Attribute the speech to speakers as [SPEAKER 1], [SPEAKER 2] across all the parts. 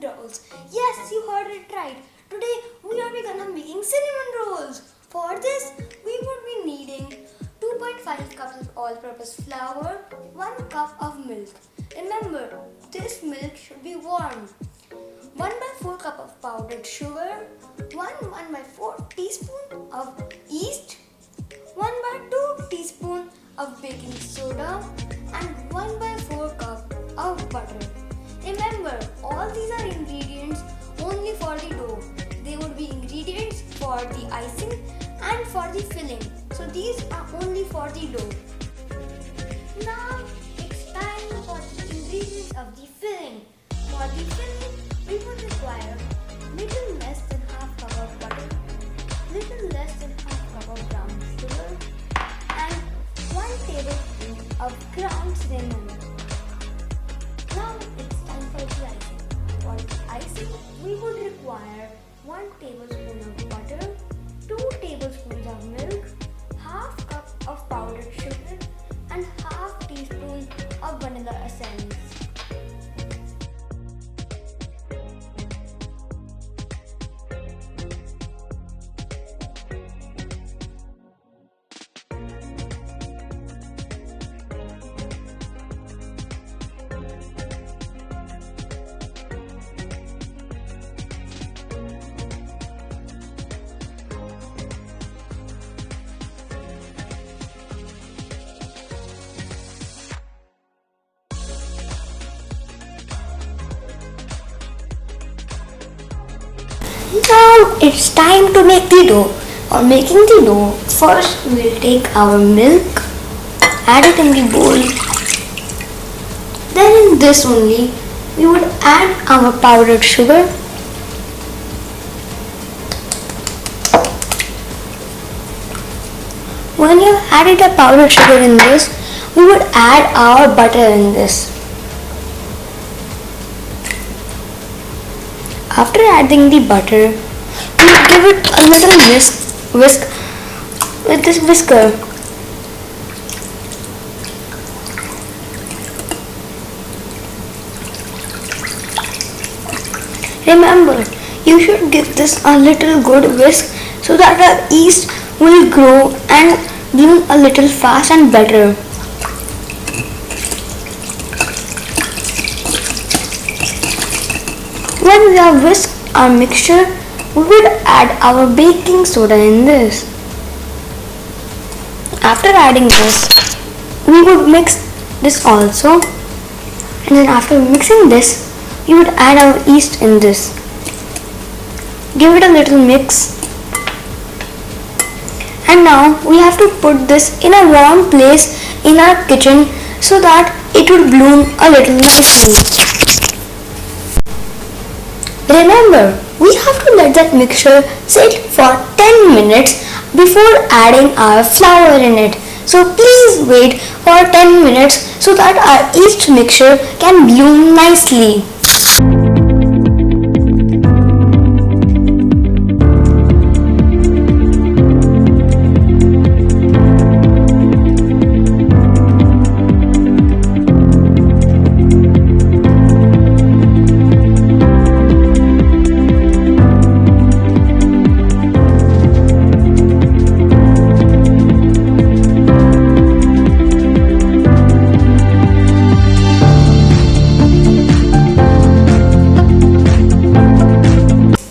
[SPEAKER 1] rolls. Yes, you heard it right. Today we are gonna making cinnamon rolls. For this, we would be needing 2.5 cups of all-purpose flour, 1 cup of milk. Remember, this milk should be warm. 1/4 cup of powdered sugar, 1/4 teaspoon of yeast, 1/2 teaspoon of baking soda, and 1/4 cup of butter. Remember, all these are ingredients only for the dough. They would be ingredients for the icing and for the filling. So these are only for the dough. Now it's time for the ingredients of the filling. For the filling, we would require little less than half cup of butter, little less than half cup of brown sugar, and 1 tablespoon of ground cinnamon. Now it's time for the icing. For the icing, we would require 1 tablespoon of butter, 2 tablespoons of milk, half cup of powdered sugar, and half teaspoon of vanilla essence. Now it's time to make the dough. For making the dough, first we'll take our milk, add it in the bowl. Then in this only, we would add our powdered sugar. When you have added the powdered sugar in this, we would add our butter in this. After adding the butter, we will give it a little whisk with this whisker. Remember, you should give this a little good whisk so that our yeast will grow and bloom a little fast and better. When we have whisked our mixture, we would add our baking soda in this. After adding this, we would mix this also, and then after mixing this, we would add our yeast in this. Give it a little mix, and now we have to put this in a warm place in our kitchen so that it would bloom a little nicely. Remember, we have to let that mixture sit for 10 minutes before adding our flour in it. So please wait for 10 minutes so that our yeast mixture can bloom nicely.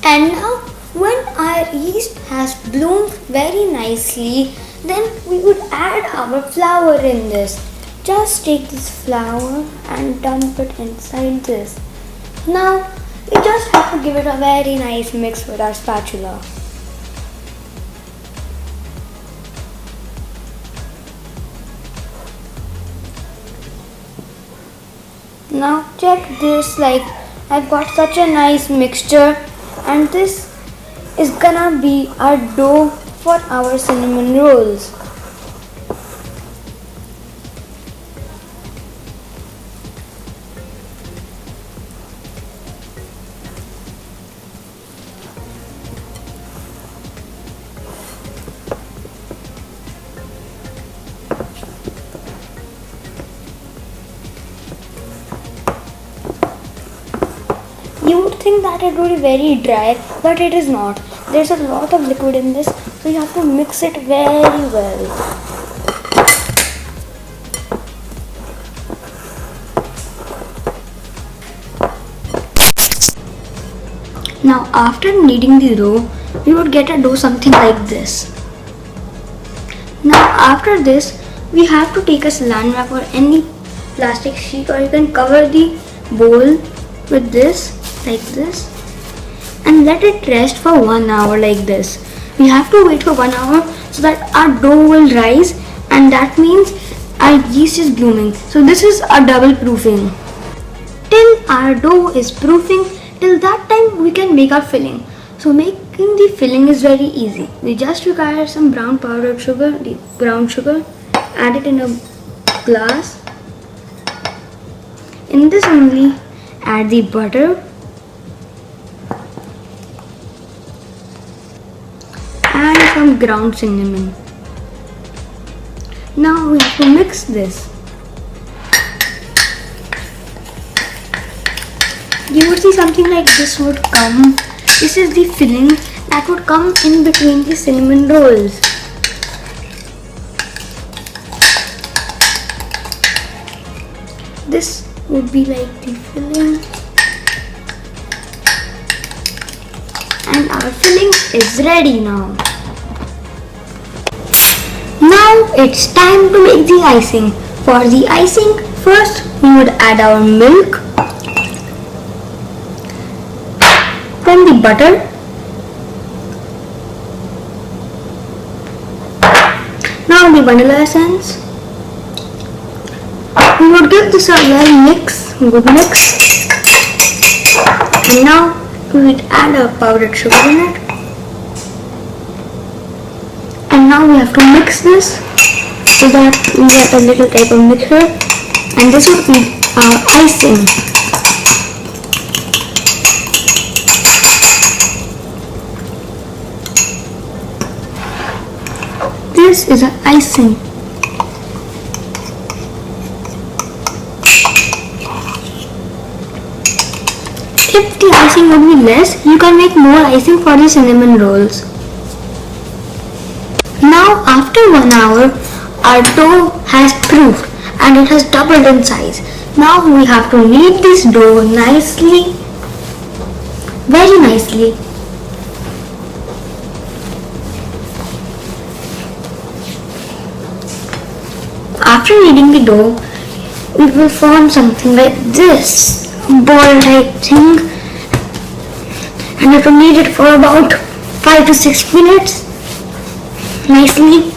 [SPEAKER 1] And now when our yeast has bloomed very nicely, then we would add our flour in this. Just take this flour and dump it inside this. Now we just have to give it a very nice mix with our spatula. Now check this, like I've got such a nice mixture, and this is gonna be our dough for our cinnamon rolls. You would think that it will be very dry, but it is not. There's a lot of liquid in this, so you have to mix it very well. Now after kneading the dough, we would get a dough something like this. Now after this, we have to take a saran wrap or any plastic sheet, or you can cover the bowl with this, like this, and let it rest for 1 hour like this. We have to wait for 1 hour so that our dough will rise, and that means our yeast is blooming. So this is a double proofing. Till our dough is proofing, till that time we can make our filling. So making the filling is very easy. We just require some brown powdered sugar, the brown sugar, add it in a glass. In this only add the butter and some ground cinnamon. Now we have to mix this. You would see something like this would come. This is the filling that would come in between the cinnamon rolls. This would be like the filling, and our filling is ready now. Now it's time to make the icing. For the icing, first we would add our milk, then the butter, now the vanilla essence. We would give this a good mix, and now we would add a powdered sugar in it, and now we have to mix this so that we get a little type of mixture, and this would be our icing. This is an icing. If the icing would be less, you can make more icing for the cinnamon rolls. Now after 1 hour, our dough has proofed and it has doubled in size. Now we have to knead this dough nicely, very nicely. After kneading the dough, we will form something like this ball type thing, and you have to knead it for about 5 to 6 minutes nicely.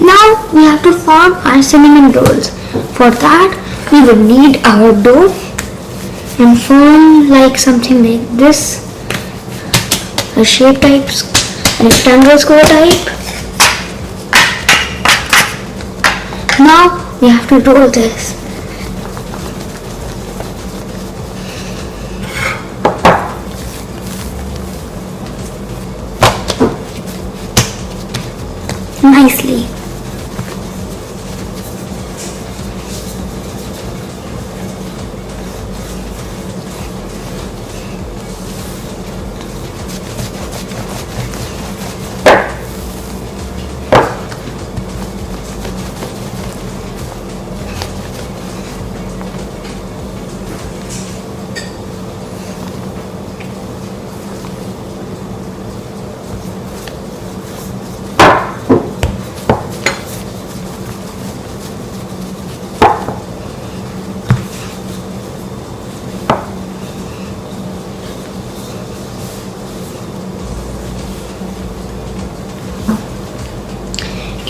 [SPEAKER 1] Now we have to form our cinnamon rolls. For that, we will knead our dough and form like something like this, a shape type, a rectangle square type. Now we have to roll this. Nicely.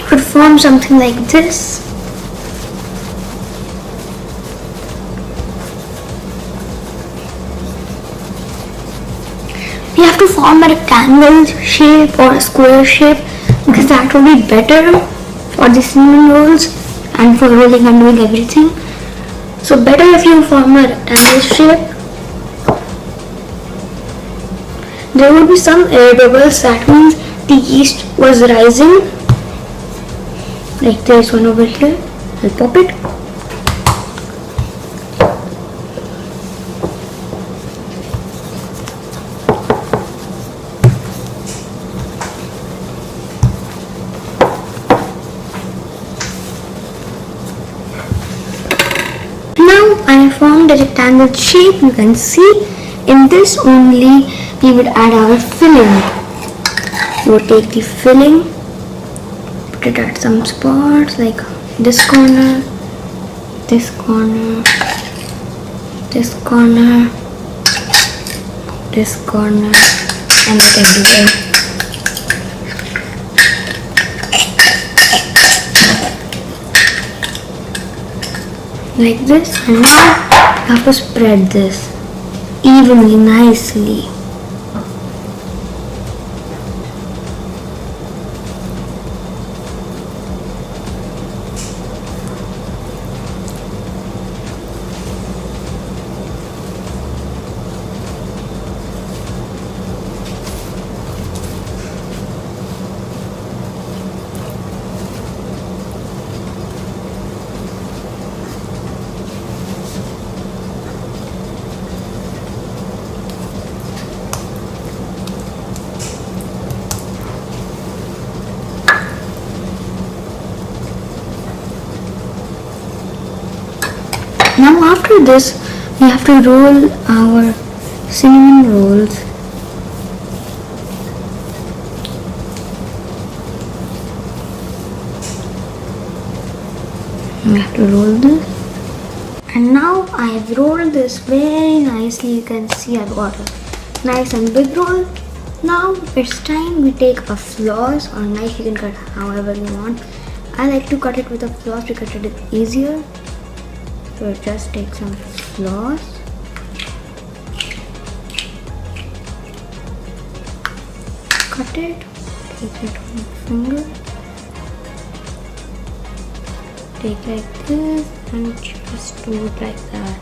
[SPEAKER 1] Could form something like this. We have to form a rectangle shape or a square shape because that will be better for the cinnamon rolls and for rolling and doing everything. So better if you form a rectangle shape. There will be some air bubbles, that means the yeast was rising. Like there's one over here. I'll pop it. Now I formed a rectangle shape. You can see in this only we would add our filling. We would take the filling, put it at some spots like this corner, this corner, this corner, this corner, and everywhere. Like this, and now you have to spread this evenly, nicely. Now after this, we have to roll our cinnamon rolls. We have to roll this. And now I have rolled this very nicely. You can see I've got a nice and big roll. Now it's time we take a floss or knife. You can cut however you want. I like to cut it with a floss because it is easier. So just take some floss, cut it, take it on your finger, take like this and just do it like that.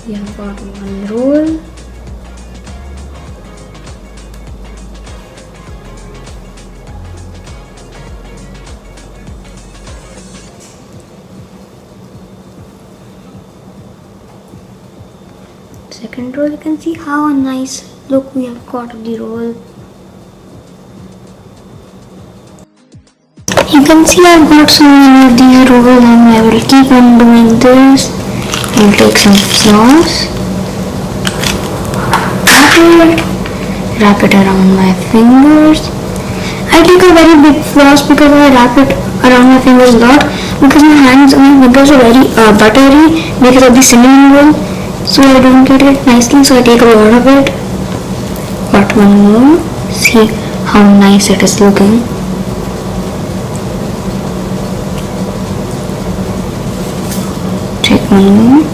[SPEAKER 1] We have got one roll. Second roll, you can see how nice look we have got of the roll. You can see I've got so many of these rolls and I will keep on doing this. I'll take some floss, wrap it around my fingers. I take a very big floss because I wrap it around my fingers a lot because my fingers are very buttery because of the cinnamon roll. So I don't get it nicely, so I take a lot of it. Got one more. See how nice it is looking. Take one more.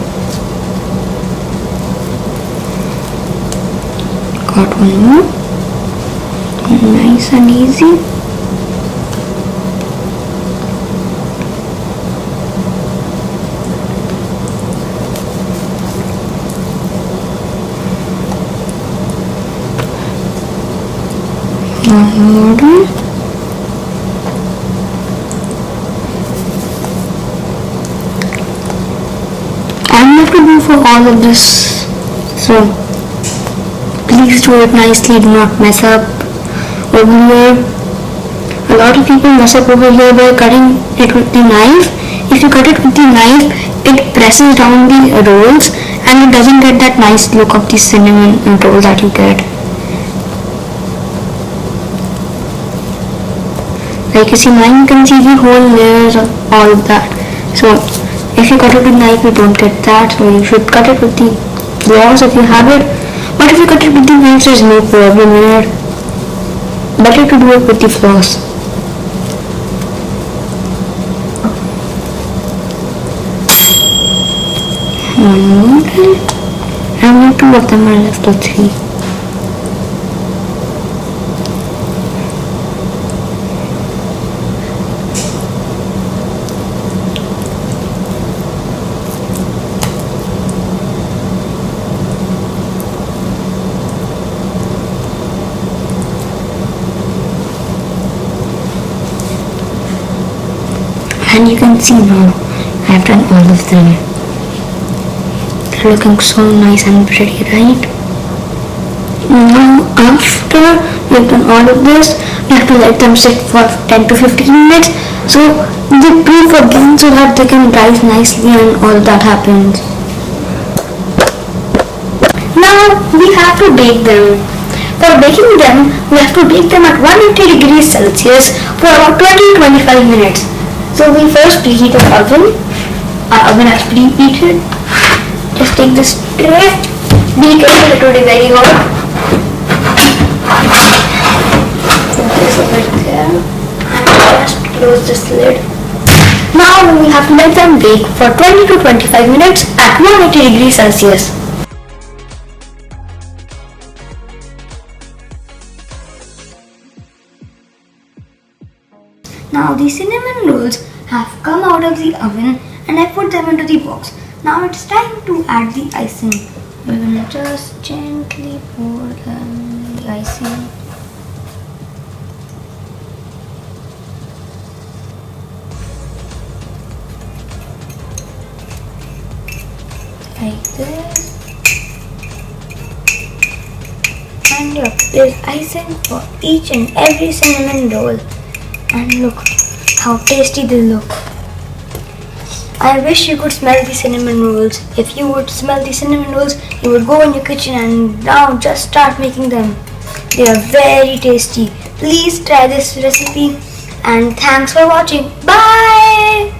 [SPEAKER 1] Got one more. Nice and easy. Model. And you have to do for all of this, so please do it nicely, do not mess up over here. A lot of people mess up over here by cutting it with the knife. If you cut it with the knife, it presses down the rolls and it doesn't get that nice look of the cinnamon roll that you get. Like you see mine, you can see the whole layers of all of that. So if you cut it with knife, you don't get that. So you should cut it with the floss if you have it. But if you cut it with the knife, there's no problem in it. Better to do it with the floss. One more, and only two of them are left, or three.
[SPEAKER 2] And you can see now, I've done all of them. They're looking so nice and pretty, right? Now after you've done all of this, you have to let them sit for 10 to 15 minutes so they proof again so that they can rise nicely and all that happens. Now we have to bake them. For baking them, we have to bake them at 180 degrees Celsius for about 20 to 25 minutes. So we first preheat our oven. Our oven has preheated. Just take this tray, be careful, it will be very hot. Put this over there and just close this lid. Now we have to let them bake for 20 to 25 minutes at 180 degrees Celsius. Now the cinnamon rolls have come out of the oven and I put them into the box. Now it's time to add the icing. We're gonna just gently pour the icing. Like this. And look, there's icing for each and every cinnamon roll. And look how tasty they look. I wish you could smell the cinnamon rolls. If you would smell the cinnamon rolls, you would go in your kitchen and now just start making them. They are very tasty. Please try this recipe and thanks for watching. Bye!